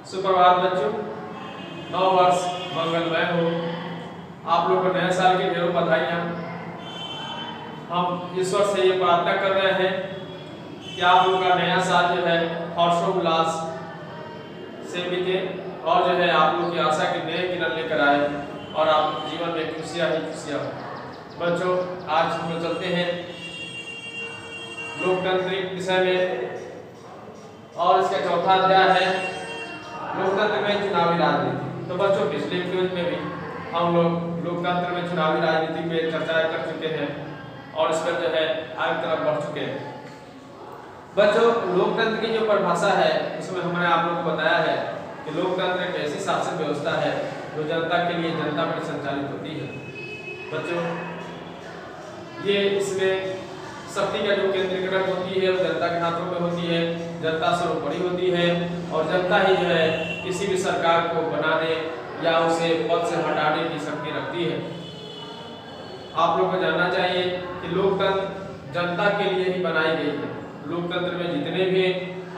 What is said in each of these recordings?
सुप्रभात बच्चों, नव वर्ष मंगलमय हो। आप लोग को नए साल की ढेरों बधाइयाँ। हम ईश्वर से ये प्रार्थना कर रहे हैं कि आप लोग का नया साल जो है हर्षोल्लास से बीते और जो है आप लोग की आशा के नए किरण लेकर आए और आप जीवन में खुशियाँ ही खुशियाँ हो। बच्चों, आज हम लोग चलते हैं लोकतांत्रिक विषय में और इसका चौथा अध्याय है लोकतंत्र में चुनावी राजनीति। तो बच्चों, पिछले वीडियो में भी हम लोग लोकतंत्र में चुनावी राजनीति पे चर्चा कर चुके हैं और इस पर जो है आगे तरफ बढ़ चुके हैं। बच्चों, लोकतंत्र की जो परिभाषा है उसमें हमने आप लोगों को बताया है कि लोकतंत्र एक ऐसी शासन व्यवस्था है जो जनता के लिए जनता पर संचालित होती है। बच्चों, ये इसमें शक्ति का जो केंद्रीकरण होती है वो जनता के हाथों में होती है, जनता सर्वोपरि होती है और जनता ही जो है किसी भी सरकार को बनाने या उसे पद से हटाने की शक्ति रखती है। आप लोगों को जानना चाहिए कि लोकतंत्र जनता के लिए ही बनाई गई है। लोकतंत्र में जितने भी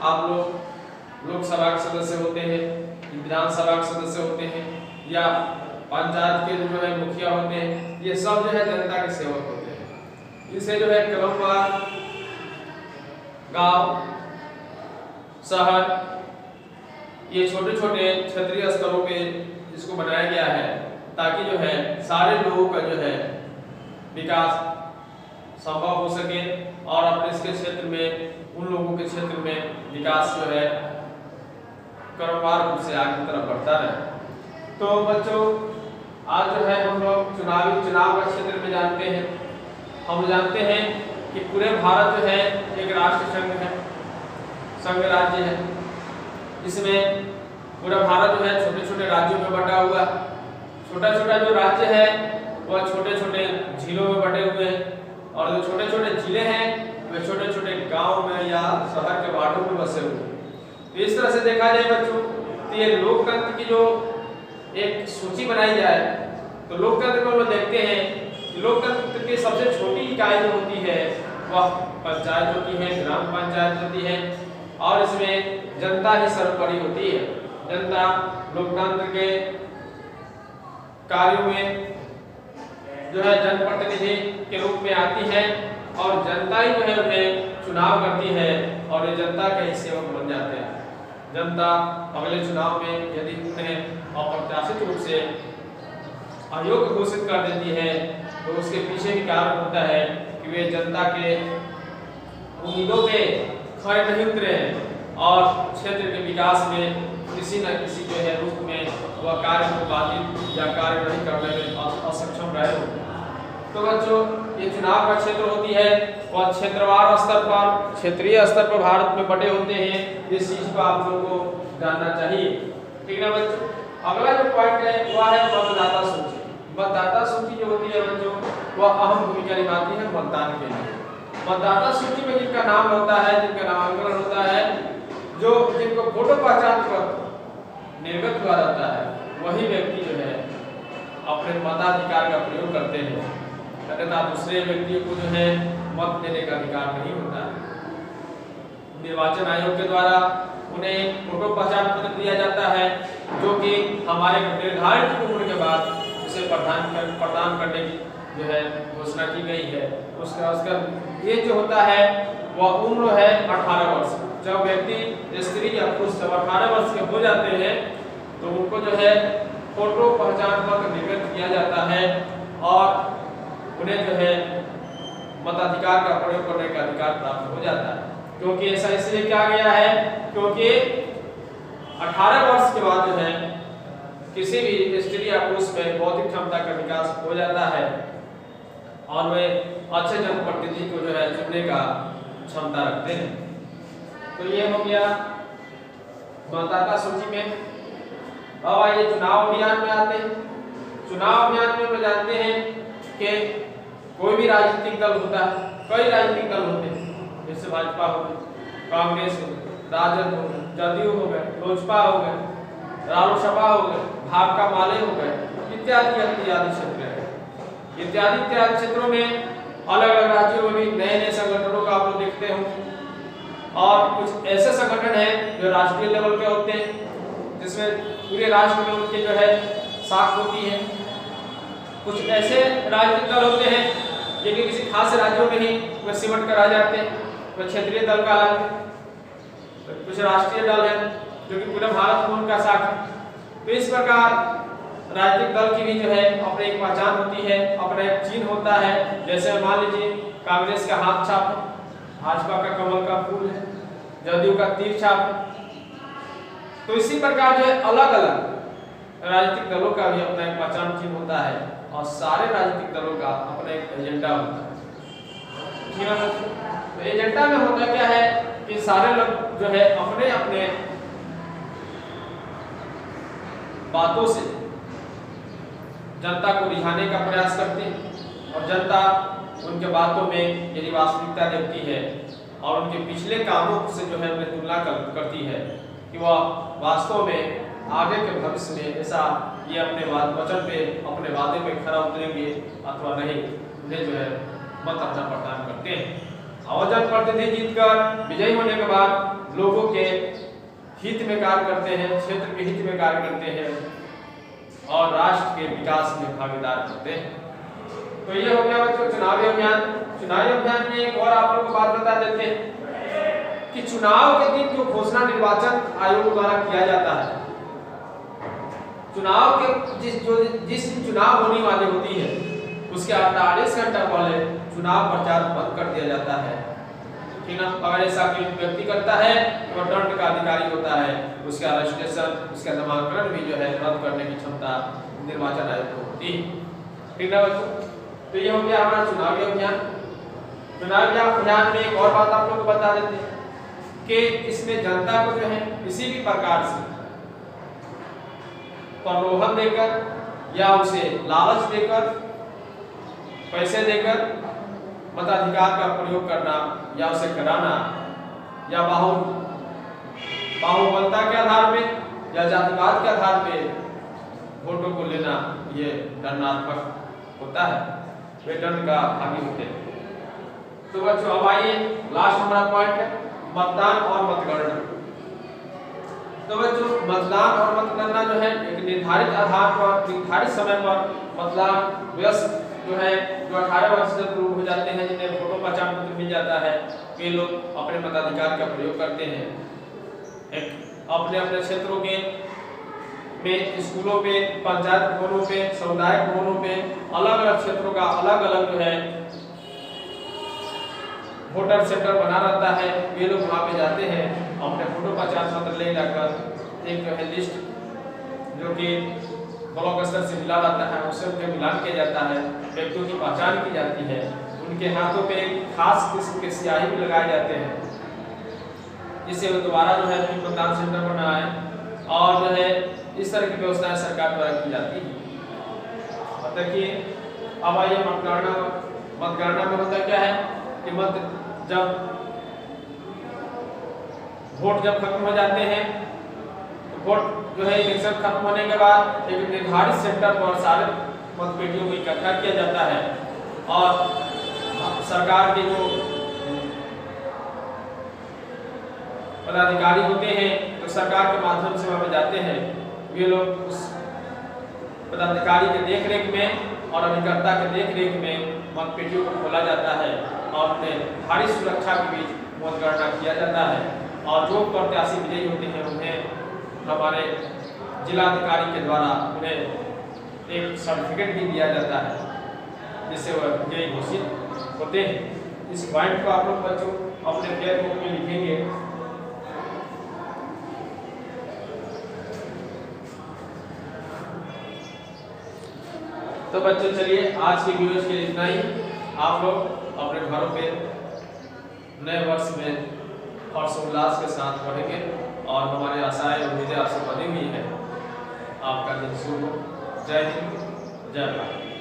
आप लोग लोकसभा के सदस्य होते हैं, विधानसभा के सदस्य होते हैं या पंचायत के जो है मुखिया होते हैं, ये सब जो है जनता के सेवक होते हैं। इसे जो है क्रमवार गांव, शहर, ये छोटे छोटे क्षेत्रीय स्तरों पे इसको बनाया गया है ताकि जो है सारे लोगों का जो है विकास संभव हो सके और अपने इसके क्षेत्र में उन लोगों के क्षेत्र में विकास जो है क्रमवार रूप से आगे तरफ बढ़ता रहे। तो बच्चों, आज जो है हम लोग चुनाव का क्षेत्र में जानते हैं। हम जानते हैं कि पूरे भारत जो है एक राष्ट्र संघ है, संघ राज्य है। इसमें पूरा भारत जो है छोटे छोटे राज्यों में बटा हुआ। छोटा छोटा जो राज्य है वह छोटे छोटे जिलों में बटे हुए हैं और जो छोटे छोटे जिले हैं वे छोटे छोटे गांव में या शहर के वार्डों में बसे हुए हैं। तो इस तरह से देखा जाए बच्चों, तो ये लोकतंत्र की जो एक सूची बनाई जाए तो लोकतंत्र में हम देखते हैं लोकतंत्र की सबसे छोटी इकाई जो होती है वह पंचायत होती है, ग्राम पंचायत होती है और इसमें जनता ही सर्वोपरि होती है। जनता लोकतंत्र के कार्यों में जो है जनप्रतिनिधि के रूप में आती है और जनता ही जो है उन्हें चुनाव करती है और ये जनता के ही सेवक बन जाते हैं। जनता अगले चुनाव में यदि उन्हें अप्रत्याशित रूप से अयोग्य घोषित कर देती है तो उसके पीछे भी कारण होता है कि वे जनता के उम्मीदों पे खरे नहीं उतरे हैं और क्षेत्र के विकास में किसी न किसी जो है रूप में वह कार्य को बाधित या कार्य नहीं करने में असक्षम रहे हो। तो बच्चों, ये चुनाव का क्षेत्र होती है वह क्षेत्रवार स्तर पर, क्षेत्रीय स्तर पर भारत में बटे होते हैं। इस चीज को आप लोगों को जानना चाहिए, ठीक है बच्चों। अगला जो पॉइंट है वह है मतदाता सूची। मतदाता सूची जो होती है बच्चों वह अहम भूमिका निभाती है मतदान के लिए। मतदाता सूची में जिनका नाम होता है, जिनका नामांकन होता है, जो जिनको फोटो पहचान पत्र निर्गत हुआ जाता है, वही व्यक्ति जो है अपने मताधिकार का प्रयोग करते हैं, तथा दूसरे व्यक्तियों को जो है मत देने का अधिकार नहीं होता है। निर्वाचन आयोग के द्वारा उन्हें फोटो पहचान पत्र दिया जाता है जो कि हमारे निर्धारित उम्र के बाद उसे प्रदान करने की जो है घोषणा की गई है। उसका ये जो होता है वह उम्र है 18 वर्ष। जब व्यक्ति स्त्री या पुरुष जब 18 वर्ष के हो जाते हैं तो उनको जो है फोटो पहचान पत्र निर्गत किया जाता है और उन्हें जो है मताधिकार का प्रयोग करने का अधिकार प्राप्त हो जाता है। क्योंकि ऐसा इसलिए किया गया है क्योंकि 18 वर्ष के बाद जो है किसी भी स्त्री या पुरुष में बौद्धिक क्षमता का विकास हो जाता है और वे अच्छे जनप्रतिनिधि को जो है चुनने का क्षमता रखते हैं। तो ये हो गया मतदाता सूची में। अब आइए चुनाव अभियान में आते हैं। चुनाव अभियान में हम जानते हैं कि कोई भी राजनीतिक दल होता है, कई राजनीतिक दल होते हैं, जैसे भाजपा हो गई, कांग्रेस हो गई, राजद हो गए, जदयू हो गए, लोजपा हो गए, रालोसपा हो गए, भाकपा माले हो गए, इत्यादि क्षेत्र है। इत्यादि क्षेत्रों में अलग अलग राज्यों में भी नए नए संगठनों का आप लोग देखते हो और कुछ ऐसे संगठन हैं जो राष्ट्रीय लेवल पे होते हैं, जिसमें पूरे राष्ट्र में उनके जो है साख होती है। कुछ ऐसे राजनीतिक दल होते हैं जिनके किसी खास राज्यों में ही वह सिमट कर आ जाते हैं, वह क्षेत्रीय दल कहलाते हैं। कुछ राष्ट्रीय दल हैं जो कि पूरे भारत में उनका साख है। तो इस प्रकार राजनीतिक दल की भी जो है अपनी एक पहचान होती है, अपना एक चिन्ह होता है। जैसे मान लीजिए कांग्रेस का हाथ छाप है, भाजपा का कमल का फूल है, जदयू का तीर छाप है। तो इसी प्रकार जो है अलग अलग राजनीतिक दलों का भी अपना एक पहचान चिन्ह होता है और सारे राजनीतिक दलों का अपना एक एजेंडा होता है। ठीक है, तो एजेंडा में होता क्या है कि सारे लोग जो है अपने अपने बातों से जनता को रिझाने का प्रयास करते हैं और जनता उनके बातों में यदि वास्तविकता देखती है और उनके पिछले कामों से जो है उन्हें तुलना करती है कि वह वास्तव में आगे के भविष्य में ऐसा ये अपने वचन पे अपने वादे पे खरा उतरेंगे अथवा नहीं, उन्हें जो है मत अपना प्रदान करते हैं। और जनप्रतिनिधि जीतकर विजयी होने के बाद लोगों के हित में कार्य करते हैं, क्षेत्र के हित में कार्य करते हैं और राष्ट्र के विकास में भागीदार करते हैं। तो ये हो गया बच्चों चुनावी अभियान। चुनावी अभियान में एक और आप लोगों को बात बता देते हैं कि चुनाव के दिन जो घोषणा निर्वाचन आयोग द्वारा किया जाता है, चुनाव के जिस चुनाव होने वाली होती है उसके 48 घंटा पहले चुनाव प्रचार बंद कर दिया जाता है। ठीक ना, अगर ऐसा कोई व्यक्ति करता है तो वह दंड का अधिकारी होता है, उसका रजिस्ट्रेशन उसका नामांकन भी जो है रद्द करने की क्षमता निर्वाचन आयोग को होती है। ठीक ना बच्चों, तो ये हो गया हमारा चुनावी अभियान। चुनावी अभियान में एक और बात आप लोग को बता देते हैं कि इसमें जनता को जो है किसी भी प्रकार से प्रलोभन देकर या उसे लालच देकर पैसे देकर मताधिकार का प्रयोग करना या उसे कराना या बाहुबलता के आधार पे या जातिवाद के आधार पे वोटों को लेना, ये दंडात्मक होता है, वे दंड का भागी होते हैं। तो बच्चों अब आइए लास्ट हमारा पॉइंट है मतदान और मतगणना। तो बच्चों मतदान और मतगणना जो है एक निर्धारित आधार पर निर्धारित समय पर मतदान वयस्क जो है जो 18 वर्ष से पूर्व हो जाते हैं, जिन्हें फोटो पहचान पत्र मिल जाता है, वे लोग अपने मताधिकार का प्रयोग करते हैं। अपने अपने क्षेत्रों के में स्कूलों पे, पंचायत भवनों पे, सामुदायिक भवनों पे अलग अलग क्षेत्रों का अलग अलग जो है वोटर सेंटर बना रहता है। वे लोग वहाँ पे जाते हैं, अपने फोटो पहचान पत्र ले जाकर एक जो है लिस्ट जो कि ब्लॉक स्तर से मिला जाता है उससे उनके मिलान किया जाता है, व्यक्तियों की पहचान की जाती है, उनके हाथों पे एक खास किस्म के स्याही भी लगाए जाते हैं जिससे वो दोबारा जो है फिर मतदान सेंटर बनाए और जो है इस तरह की व्यवस्थाएं सरकार द्वारा की जाती है। देखिए अब आइए मतगणना। मतगणना में होता क्या है कि वोट जब खत्म हो जाते हैं तो वोट जो है इलेक्शन खत्म होने के बाद एक निर्धारित सेंटर पर सारे मतपेटियों को इकट्ठा किया जाता है और सरकार के जो पदाधिकारी होते हैं तो सरकार के माध्यम से वहाँ जाते हैं, वे लोग उस पदाधिकारी के देखरेख में और अभिकर्ता के देखरेख में मतपेटियों को खोला जाता है और उन्हें भारी सुरक्षा के बीच मतगणना किया जाता है और जो प्रत्याशी विजयी होते हैं उन्हें हमारे जिलाधिकारी के द्वारा उन्हें एक सर्टिफिकेट भी दिया जाता है जिससे वह विजयी घोषित होते हैं। इस पॉइंट को आप लोग बच्चों अपने फेयर बुक में लिखेंगे। तो बच्चों चलिए आज की वीडियो के लिए इतना ही। आप लोग अपने घरों पे नए वर्ष में हर्षोल्लास के साथ पढ़ेंगे और हमारी आशाएं उम्मीदें आपसे बनी हुई है। आपका दिन शुभ हो। जय हिंद, जय भारत।